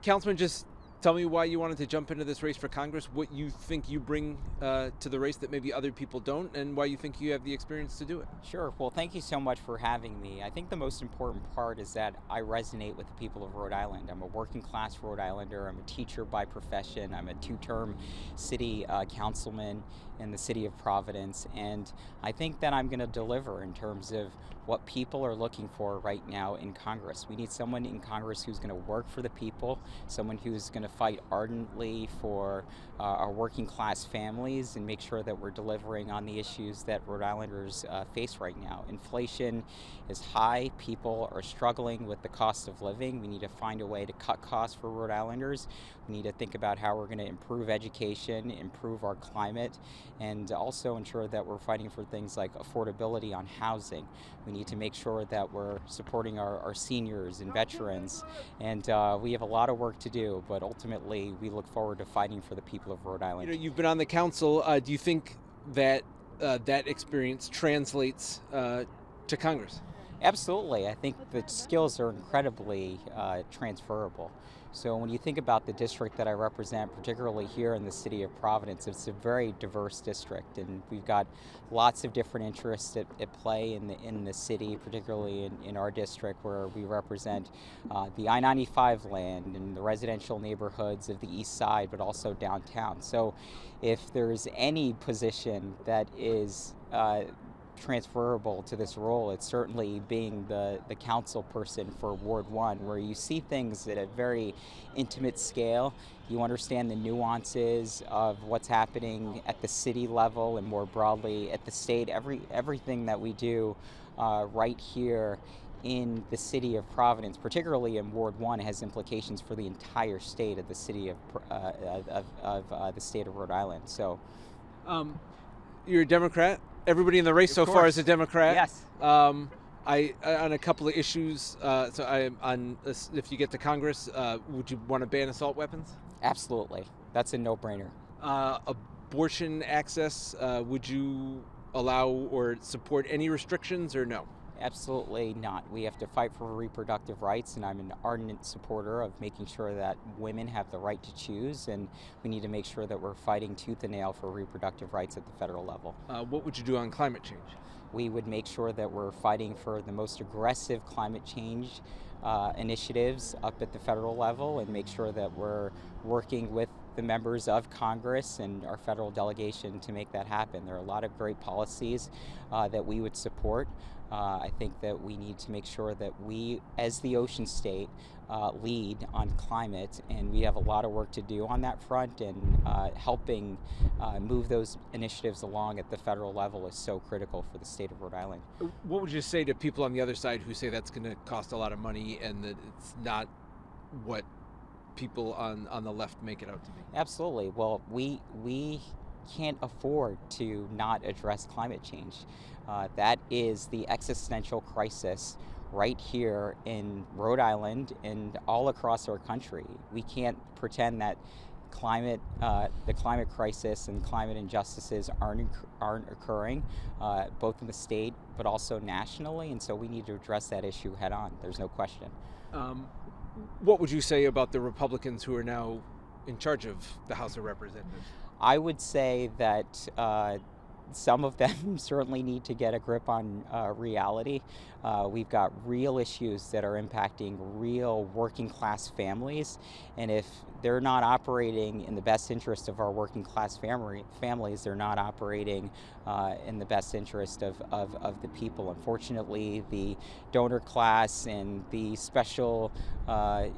Councilman, just tell me why you wanted to jump into this race for Congress, what you think you bring to the race that maybe other people don't, and why you think you have the experience to do it. Sure. Well, thank you so much for having me. I think the most important part is that I resonate with the people of Rhode Island. I'm a working class Rhode Islander. I'm a teacher by profession. I'm a two-term city councilman in the city of Providence. And I think that I'm going to deliver in terms of what people are looking for right now in Congress. We need someone in Congress who's going to work for the people, someone who's going to fight ardently for our working class families and make sure that we're delivering on the issues that Rhode Islanders face right now. Inflation is high. People are struggling with the cost of living. We need to find a way to cut costs for Rhode Islanders. We need to think about how we're going to improve education, improve our climate, and also ensure that we're fighting for things like affordability on housing. We need to make sure that we're supporting our seniors and veterans. And we have a lot of work to do, but ultimately we look forward to fighting for the people of Rhode Island. You've been on the council. Do you think that that experience translates to Congress? Absolutely. I think the skills are incredibly transferable. So when you think about the district that I represent, particularly here in the city of Providence, it's a very diverse district, and we've got lots of different interests at play in the city, particularly in our district where we represent the I-95 land and the residential neighborhoods of the east side, but also downtown. So if there's any position that is transferable to this role, it's certainly being the council person for Ward 1, where you see things at a very intimate scale. You understand the nuances of what's happening at the city level and more broadly at the state. Everything that we do right here in the city of Providence, particularly in Ward 1, has implications for the entire state of the city of the state of Rhode Island. So, you're a Democrat. Everybody in the race so far is a Democrat. Yes. I on a couple of issues. So I on if you get to Congress, would you want to ban assault weapons? Absolutely, that's a no-brainer. Abortion access. Would you allow or support any restrictions or no? Absolutely not. We have to fight for reproductive rights, and I'm an ardent supporter of making sure that women have the right to choose, and we need to make sure that we're fighting tooth and nail for reproductive rights at the federal level. What would you do on climate change? We would make sure that we're fighting for the most aggressive climate change initiatives up at the federal level and make sure that we're working with the members of Congress and our federal delegation to make that happen. There are a lot of great policies that we would support. I think that we need to make sure that we, as the ocean state, lead on climate, and we have a lot of work to do on that front, and helping move those initiatives along at the federal level is so critical for the state of Rhode Island. What would you say to people on the other side who say that's going to cost a lot of money and that it's not what people on the left make it out to be? Absolutely. Well, we can't afford to not address climate change. That is the existential crisis right here in Rhode Island and all across our country. We can't pretend that the climate crisis and climate injustices aren't occurring, both in the state but also nationally, and so we need to address that issue head on. There's no question. What would you say about the Republicans who are now in charge of the House of Representatives? I would say that some of them certainly need to get a grip on reality. We've got real issues that are impacting real working class families, and if they're not operating in the best interest of our working class families, they're not operating in the best interest of the people. Unfortunately, the donor class and the special, the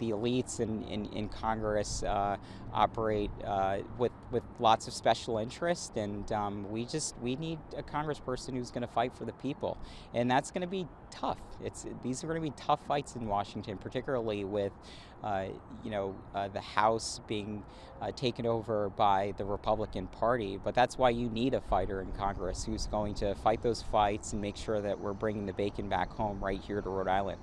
elites in Congress operate with lots of special interest, and we need a congressperson who's going to fight for the people, and that's going to be tough. These are going to be tough fights in Washington, particularly with the House being taken over by the Republican Party. But that's why you need a fighter in Congress who's going to fight those fights and make sure that we're bringing the bacon back home right here to Rhode Island.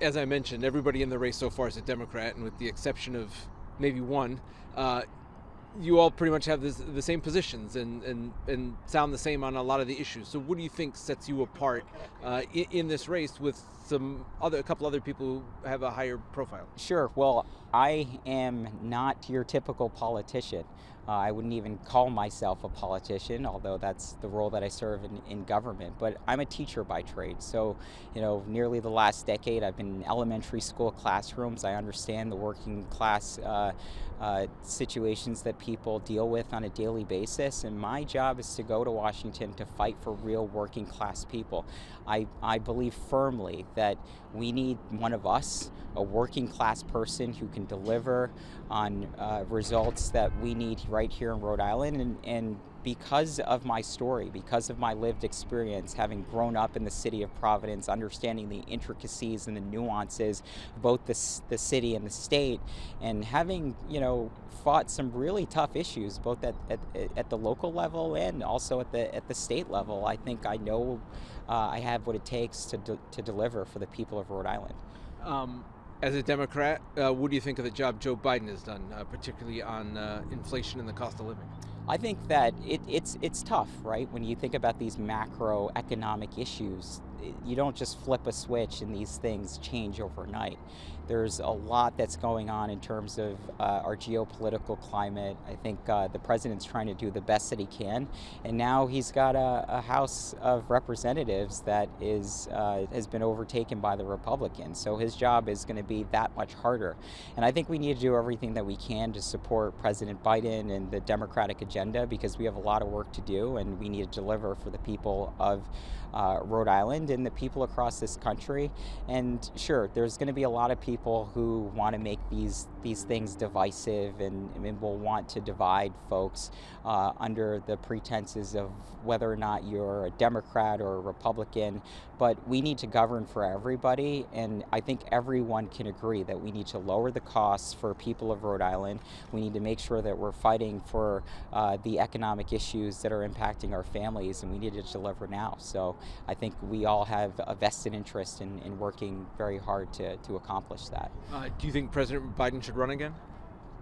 As I mentioned, everybody in the race so far is a Democrat, and with the exception of maybe one, you all pretty much have the same positions and sound the same on a lot of the issues. So what do you think sets you apart in this race with a couple other people who have a higher profile? Sure. Well, I am not your typical politician. I wouldn't even call myself a politician, although that's the role that I serve in government. But I'm a teacher by trade. So, nearly the last decade, I've been in elementary school classrooms. I understand the working class situations that people deal with on a daily basis. And my job is to go to Washington to fight for real working class people. I believe firmly that we need one of us, a working class person who can deliver on results that we need right here in Rhode Island. And because of my story, because of my lived experience, having grown up in the city of Providence, understanding the intricacies and the nuances of both the city and the state, and having, fought some really tough issues, both at the local level and also at the state level, I think I know I have what it takes to deliver for the people of Rhode Island. As a Democrat, what do you think of the job Joe Biden has done, particularly on inflation and the cost of living? I think that it's tough, right? When you think about these macroeconomic issues, you don't just flip a switch and these things change overnight. There's a lot that's going on in terms of our geopolitical climate. I think the president's trying to do the best that he can, and now he's got a House of Representatives that has been overtaken by the Republicans. So his job is going to be that much harder. And I think we need to do everything that we can to support President Biden and the Democratic agenda, because we have a lot of work to do, and we need to deliver for the people of Rhode Island and the people across this country. And sure, there's going to be a lot of people who want to make these things divisive and will want to divide folks under the pretenses of whether or not you're a Democrat or a Republican. But we need to govern for everybody, and I think everyone can agree that we need to lower the costs for people of Rhode Island. We need to make sure that we're fighting for the economic issues that are impacting our families, and we need to deliver now. So I think we all have a vested interest in working very hard to accomplish that. Do you think President Biden should run again?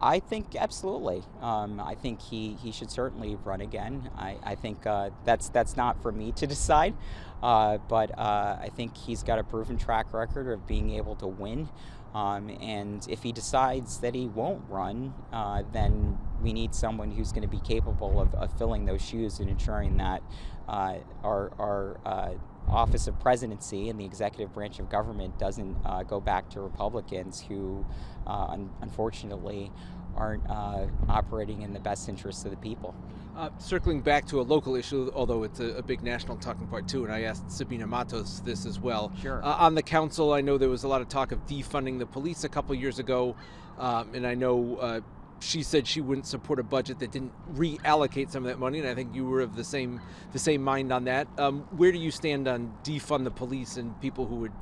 I think absolutely. I think he should certainly run again. I think that's not for me to decide, but I think he's got a proven track record of being able to win. And if he decides that he won't run, then we need someone who's going to be capable of filling those shoes and ensuring that our office of presidency and the executive branch of government doesn't go back to Republicans who unfortunately aren't operating in the best interests of the people. Circling back to a local issue, although it's a big national talking point too, and I asked Sabina Matos this as well. Sure. On the council, I know there was a lot of talk of defunding the police a couple years ago, and I know she said she wouldn't support a budget that didn't reallocate some of that money, and I think you were of the same mind on that. Where do you stand on defund the police and people who would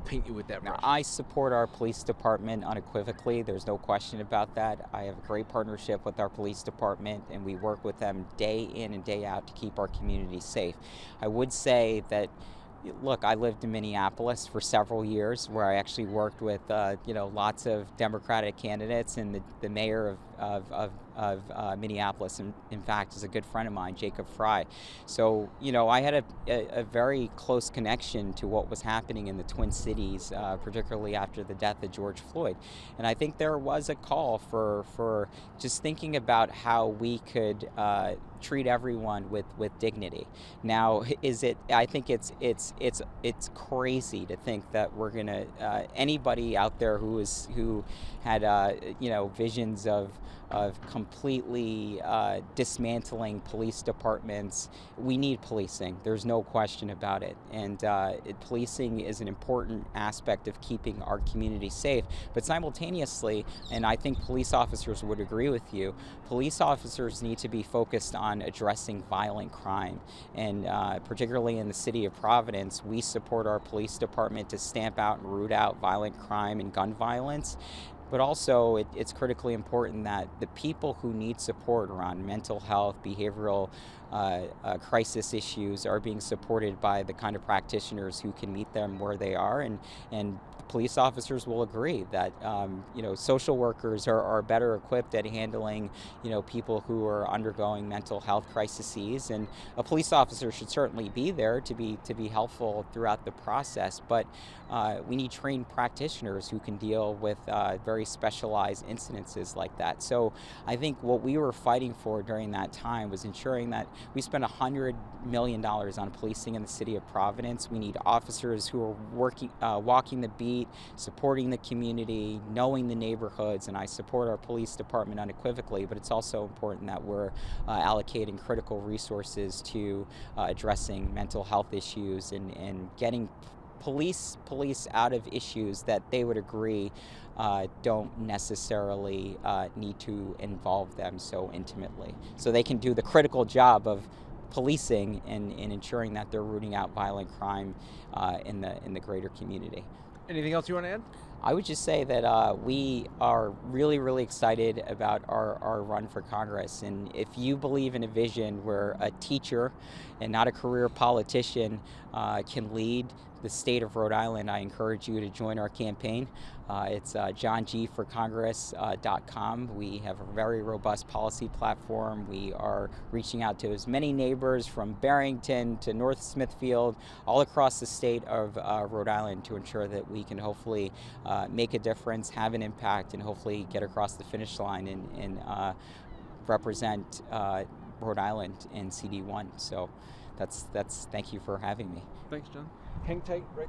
paint you with that brush? Now, I support our police department unequivocally. There's no question about that. I have a great partnership with our police department, and we work with them day in and day out to keep our community safe. I would say that, look, I lived in Minneapolis for several years, where I actually worked with lots of Democratic candidates, and the mayor of Minneapolis, in fact, is a good friend of mine, Jacob Fry. So, I had a very close connection to what was happening in the Twin Cities, particularly after the death of George Floyd. And I think there was a call for just thinking about how we could treat everyone with dignity. Now, I think it's crazy to think that we're gonna anybody out there who had visions of completely dismantling police departments. We need policing. There's no question about it. And policing is an important aspect of keeping our community safe. But simultaneously, and I think police officers would agree with you, police officers need to be focused on addressing violent crime. And particularly in the city of Providence, we support our police department to stamp out and root out violent crime and gun violence. But also, it's critically important that the people who need support around mental health, behavioral crisis issues are being supported by the kind of practitioners who can meet them where they are. And police officers will agree that social workers are better equipped at handling people who are undergoing mental health crises, and a police officer should certainly be there to be helpful throughout the process. But we need trained practitioners who can deal with very specialized incidences like that. So I think what we were fighting for during that time was ensuring that we spent $100 million on policing in the city of Providence. We need officers who are walking the beat, supporting the community, knowing the neighborhoods, and I support our police department unequivocally, but it's also important that we're allocating critical resources to addressing mental health issues and getting police out of issues that they would agree don't necessarily need to involve them so intimately. So they can do the critical job of policing and ensuring that they're rooting out violent crime in the greater community. Anything else you want to add? I would just say that we are really, really excited about our run for Congress. And if you believe in a vision where a teacher and not a career politician can lead the state of Rhode Island, I encourage you to join our campaign. It's johngforcongress.com. We have a very robust policy platform. We are reaching out to as many neighbors from Barrington to North Smithfield, all across the state of Rhode Island, to ensure that we can hopefully make a difference, have an impact, and hopefully get across the finish line and represent Rhode Island in CD1. So that's thank you for having me. Thanks, John. Hang tight right